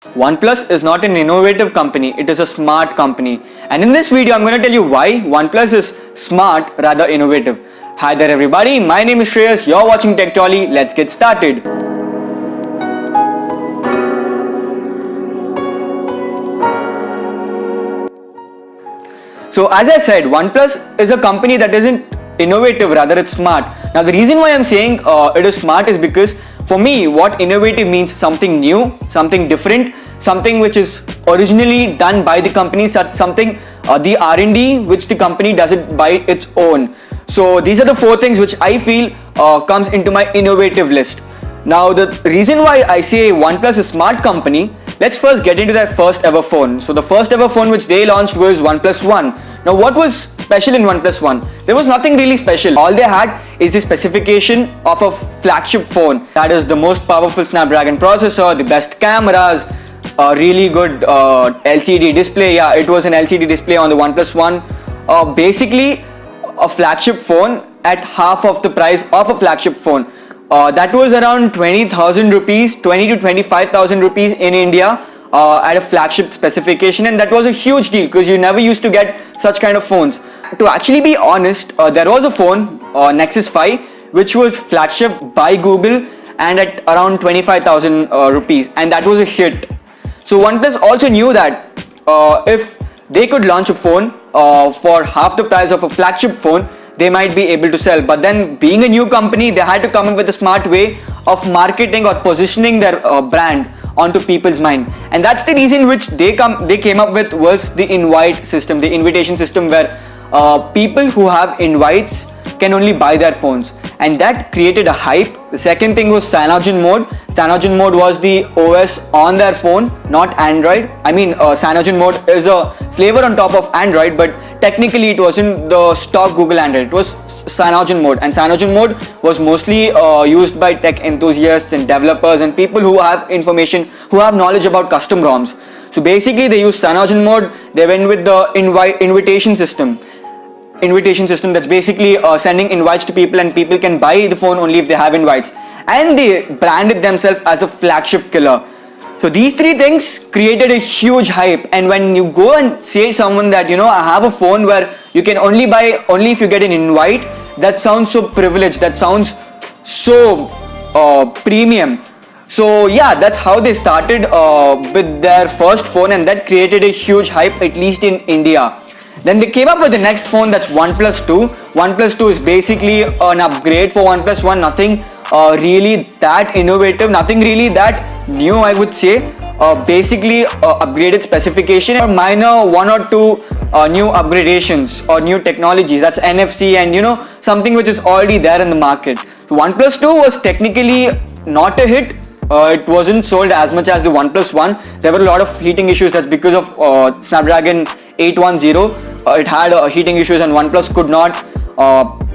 OnePlus is not an innovative company, it is a smart company. And in this video, I'm going to tell you why OnePlus is smart rather innovative. Hi there everybody, my name is Shreyas, you're watching TechTolly, let's get started. So as I said, OnePlus is a company that isn't innovative, rather it's smart. Now the reason why I'm saying it is smart is because for me, what innovative means something new, something different, something which is originally done by the company, something the R&D which the company does it by its own. So these are the four things which I feel comes into my innovative list. Now the reason why I say OnePlus is a smart company, let's first get into their first ever phone. So the first ever phone which they launched was OnePlus One. Now what was special in OnePlus One? There was nothing really special. All they had is the specification of a flagship phone. That is the most powerful Snapdragon processor, the best cameras, a really good LCD display. Yeah, it was an LCD display on the OnePlus One. Basically a flagship phone at half of the price of a flagship phone. That was around 20,000 rupees, 20 to 25,000 rupees in India at a flagship specification, and that was a huge deal because you never used to get such kind of phones. To actually be honest, there was a phone, Nexus 5, which was flagship by Google and at around 25,000 rupees, and that was a hit. So OnePlus also knew that if they could launch a phone for half the price of a flagship phone, they might be able to sell. But then being a new company, they had to come up with a smart way of marketing or positioning their brand onto people's mind. And that's the reason which they came up with was the invite system, the invitation system, where people who have invites can only buy their phones. And that created a hype. The second thing was Cyanogen mode. Cyanogen mode was the OS on their phone, not Android. I mean, Cyanogen mode is a flavor on top of Android, but technically it wasn't the stock Google Android. It was Cyanogen mode, and Cyanogen mode was mostly used by tech enthusiasts and developers and people who have information, who have knowledge about custom ROMs. So basically they used Cyanogen mode. They went with the invitation system that's basically sending invites to people, and people can buy the phone only if they have invites, and they branded themselves as a flagship killer. So these three things created a huge hype. And when you go and say to someone that, I have a phone where you can only buy only if you get an invite, that sounds so privileged, that sounds so premium. So yeah, that's how they started with their first phone, and that created a huge hype, at least in India. Then they came up with the next phone, that's OnePlus 2. OnePlus 2 is basically an upgrade for OnePlus 1, nothing really that innovative, nothing really that new, I would say. Basically upgraded specification or minor one or two new upgradations or new technologies, that's NFC and something which is already there in the market. So OnePlus 2 was technically not a hit. It wasn't sold as much as the OnePlus 1. There were a lot of heating issues. That's because of Snapdragon 810. It had heating issues, and OnePlus could not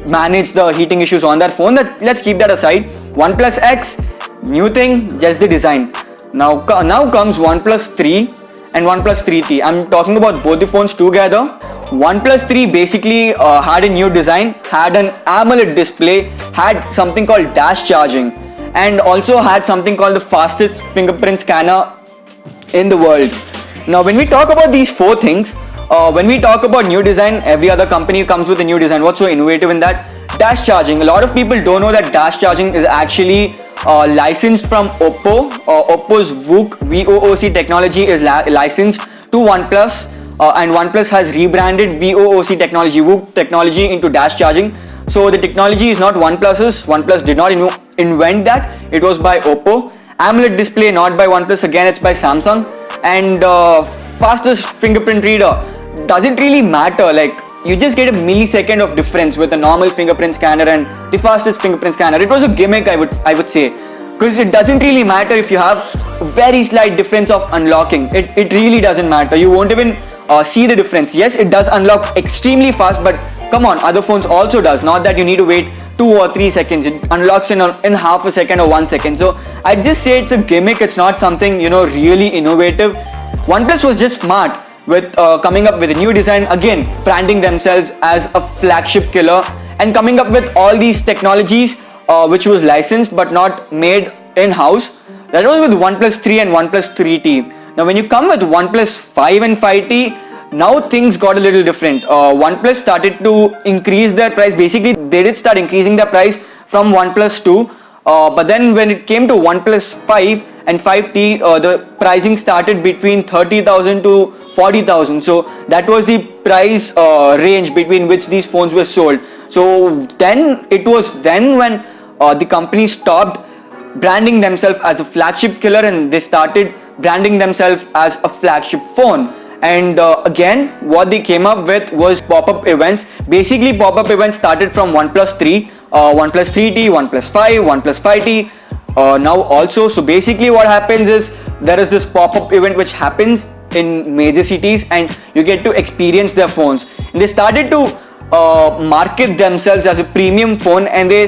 manage the heating issues on that phone. Let's keep that aside. OnePlus X, new thing, just the design. Now comes OnePlus 3 and OnePlus 3T. I'm talking about both the phones together. OnePlus 3 basically had a new design, had an AMOLED display, had something called dash charging, and also had something called the fastest fingerprint scanner in the world. Now when we talk about these four things, when we talk about new design, every other company comes with a new design. What's so innovative in that? Dash charging. A lot of people don't know that dash charging is actually licensed from Oppo. Oppo's VOOC technology is licensed to OnePlus, and OnePlus has rebranded VOOC technology, VOOC technology, into dash charging. So the technology is not OnePlus's. OnePlus did not invent that. It was by Oppo. AMOLED display not by OnePlus. Again, it's by Samsung. And fastest fingerprint reader. Doesn't really matter. Like, you just get a millisecond of difference with a normal fingerprint scanner and the fastest fingerprint scanner. It was a gimmick, I would say, because it doesn't really matter if you have a very slight difference of unlocking. It really doesn't matter. You won't even see the difference. Yes, it does unlock extremely fast, but come on, other phones also does. Not that you need to wait 2 or 3 seconds. It unlocks in half a second or 1 second. So I just say it's a gimmick. It's not something really innovative. OnePlus was just smart with coming up with a new design, again branding themselves as a flagship killer, and coming up with all these technologies which was licensed but not made in-house. That was with OnePlus 3 and OnePlus 3T. Now when you come with OnePlus 5 and 5T, now things got a little different. OnePlus started to increase their price. Basically, they did start increasing their price from OnePlus 2. But then when it came to OnePlus 5 and 5T, the pricing started between 30,000 to 40,000. So that was the price range between which these phones were sold. So then it was then when the company stopped branding themselves as a flagship killer and they started branding themselves as a flagship phone. And again, what they came up with was pop-up events. Basically, pop-up events started from OnePlus 3, OnePlus 3T, OnePlus 5, OnePlus 5T. Now also, so basically what happens is there is this pop-up event which happens in major cities and you get to experience their phones. And they started to market themselves as a premium phone, and they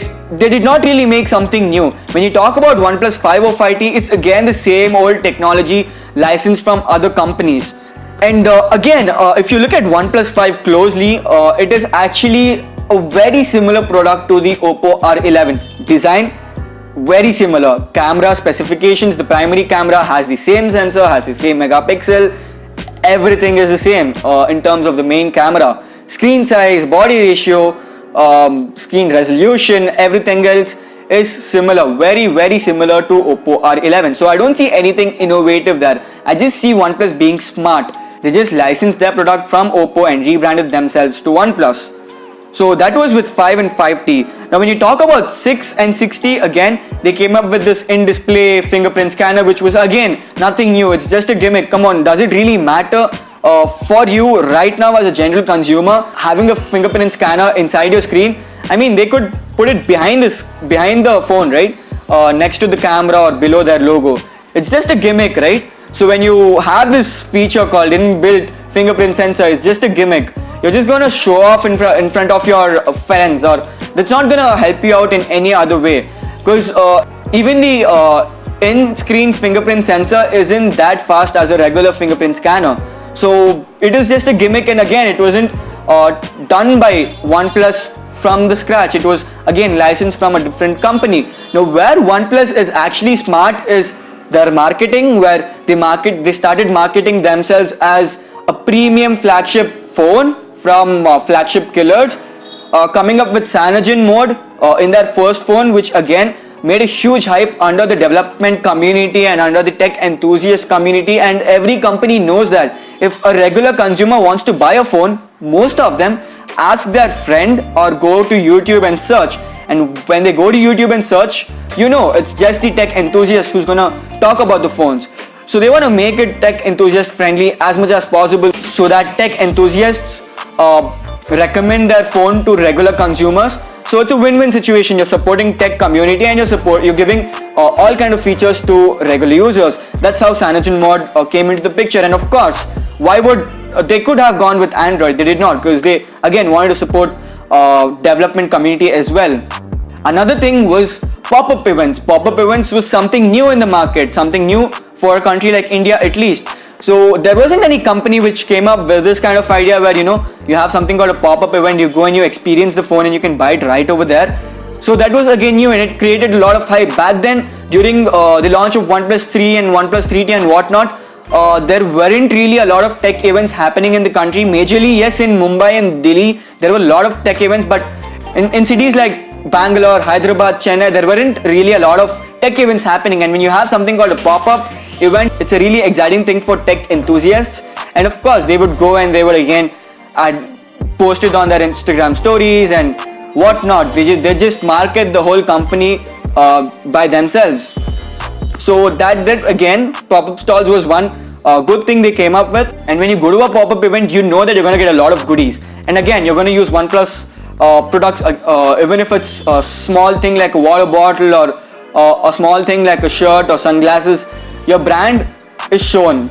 did not really make something new. When you talk about OnePlus 5 or 5T, it's again the same old technology licensed from other companies. And again, if you look at OnePlus 5 closely, it is actually a very similar product to the Oppo R11. Design, very similar. Camera specifications, the primary camera has the same sensor, has the same megapixel. Everything is the same in terms of the main camera. Screen size, body ratio, screen resolution, everything else is similar, very similar to Oppo R11. So I don't see anything innovative there. I just see OnePlus being smart. They just licensed their product from Oppo and rebranded themselves to OnePlus. So that was with 5 and 5T. Now when you talk about 6 and 6T, again, they came up with this in-display fingerprint scanner, which was again nothing new. It's just a gimmick. Come on, does it really matter for you right now as a general consumer having a fingerprint scanner inside your screen? I mean, they could put it behind the phone, right? Next to the camera or below their logo. It's just a gimmick, right? So when you have this feature called inbuilt fingerprint sensor, it's just a gimmick. You're just gonna show off in front of your friends, or that's not gonna help you out in any other way. Because even the in-screen fingerprint sensor isn't that fast as a regular fingerprint scanner. So it is just a gimmick, and again, it wasn't done by OnePlus from the scratch. It was again licensed from a different company. Now where OnePlus is actually smart is their marketing, where they started marketing themselves as a premium flagship phone from Flagship Killers, coming up with cyanogen mode in their first phone, which again made a huge hype under the development community and under the tech enthusiast community. And every company knows that if a regular consumer wants to buy a phone, most of them ask their friend or go to YouTube and search. And when they go to YouTube and search, it's just the tech enthusiast who's gonna talk about the phones. So they want to make it tech enthusiast friendly as much as possible, so that tech enthusiasts recommend their phone to regular consumers. So it's a win-win situation. You're supporting tech community and you're giving all kind of features to regular users. That's how cyanogen mode came into the picture. And of course, why would they could have gone with Android? They did not, because they again wanted to support development community as well. Another thing was pop-up events. Pop-up events was something new in the market, something new for a country like India at least. So there wasn't any company which came up with this kind of idea where you have something called a pop-up event, you go and you experience the phone and you can buy it right over there. So that was again new, and it created a lot of hype. Back then, during the launch of OnePlus 3 and OnePlus 3T and whatnot, there weren't really a lot of tech events happening in the country. Majorly, yes, in Mumbai and Delhi, there were a lot of tech events, but in cities like Bangalore, Hyderabad, Chennai, there weren't really a lot of tech events happening. And when you have something called a pop-up event, it's a really exciting thing for tech enthusiasts. And of course, they would go and they would again post it on their Instagram stories and whatnot. They just market the whole company by themselves. So that again, pop-up stalls was one good thing they came up with. And when you go to a pop-up event, you know that you're going to get a lot of goodies. And again, you're going to use OnePlus products, even if it's a small thing like a water bottle or a small thing like a shirt or sunglasses, your brand is shown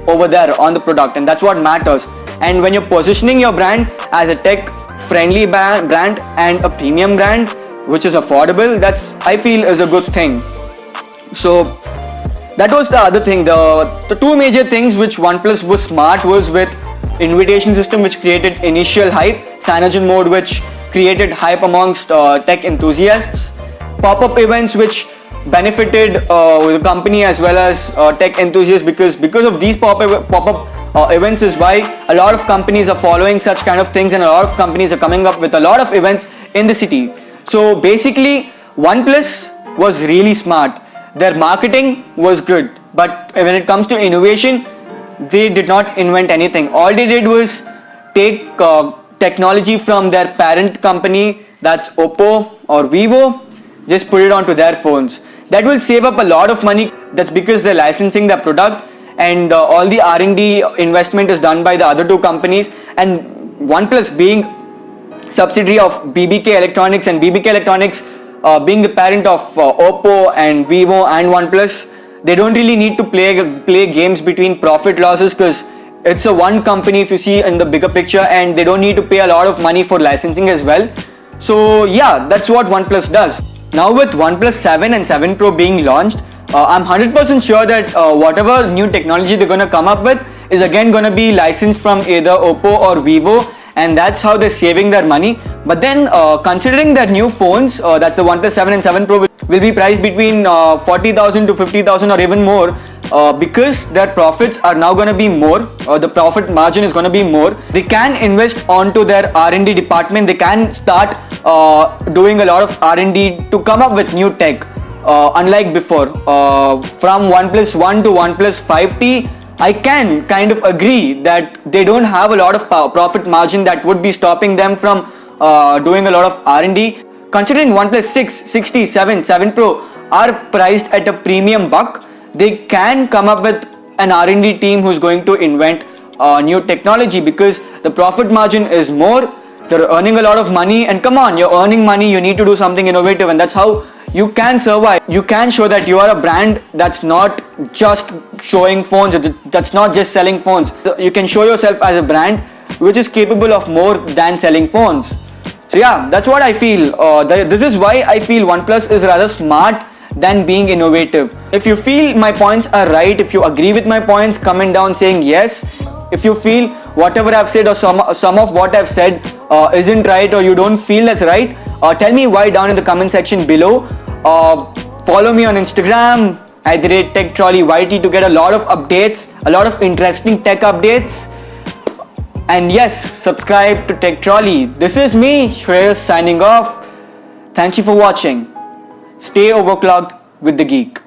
over there on the product, and that's what matters. And when you're positioning your brand as a tech friendly brand and a premium brand which is affordable, that's, I feel, is a good thing. So that was the other thing. The two major things which OnePlus was smart was with invitation system, which created initial hype, cyanogen mode, which created hype amongst tech enthusiasts, pop-up events, which benefited the company as well as tech enthusiasts, because of these pop-up events is why a lot of companies are following such kind of things, and a lot of companies are coming up with a lot of events in the city. So basically, OnePlus was really smart. Their marketing was good, but when it comes to innovation, they did not invent anything. All they did was take technology from their parent company, that's Oppo or Vivo, just put it onto their phones. That will save up a lot of money. That's because they're licensing their product, and all the R&D investment is done by the other two companies. And OnePlus being subsidiary of BBK Electronics, and BBK Electronics being the parent of Oppo and Vivo and OnePlus, they don't really need to play games between profit losses, because it's a one company if you see in the bigger picture, and they don't need to pay a lot of money for licensing as well. So yeah, that's what OnePlus does. Now with OnePlus 7 and 7 Pro being launched, I'm 100% sure that whatever new technology they're going to come up with is again going to be licensed from either Oppo or Vivo, and that's how they're saving their money. But then considering their new phones, that's the OnePlus 7 and 7 Pro will be priced between 40,000 to 50,000 or even more, because their profits are now going to be more, or the profit margin is going to be more. They can invest onto their R&D department. They can start doing a lot of R&D to come up with new tech, unlike before. From OnePlus 1 to OnePlus 5T, I can kind of agree that they don't have a lot of profit margin that would be stopping them from doing a lot of R&D. Considering OnePlus 6, 60, 7, 7 Pro are priced at a premium buck, they can come up with an R&D team who's going to invent new technology, because the profit margin is more. They're earning a lot of money, and come on, you're earning money, you need to do something innovative, and that's how you can survive. You can show that you are a brand that's not just showing phones, that's not just selling phones. You can show yourself as a brand which is capable of more than selling phones. So yeah, that's what I feel. This is why I feel OnePlus is rather smart than being innovative. If you feel my points are right, if you agree with my points, comment down saying yes. If you feel whatever I've said or some of what I've said isn't right, or you don't feel that's right, tell me why down in the comment section below. Follow me on Instagram @TechTrolleyYT to get a lot of updates, a lot of interesting tech updates. And yes, subscribe to Tech Trolley. This is me, Shreyas, signing off. Thank you for watching. Stay overclocked with the geek.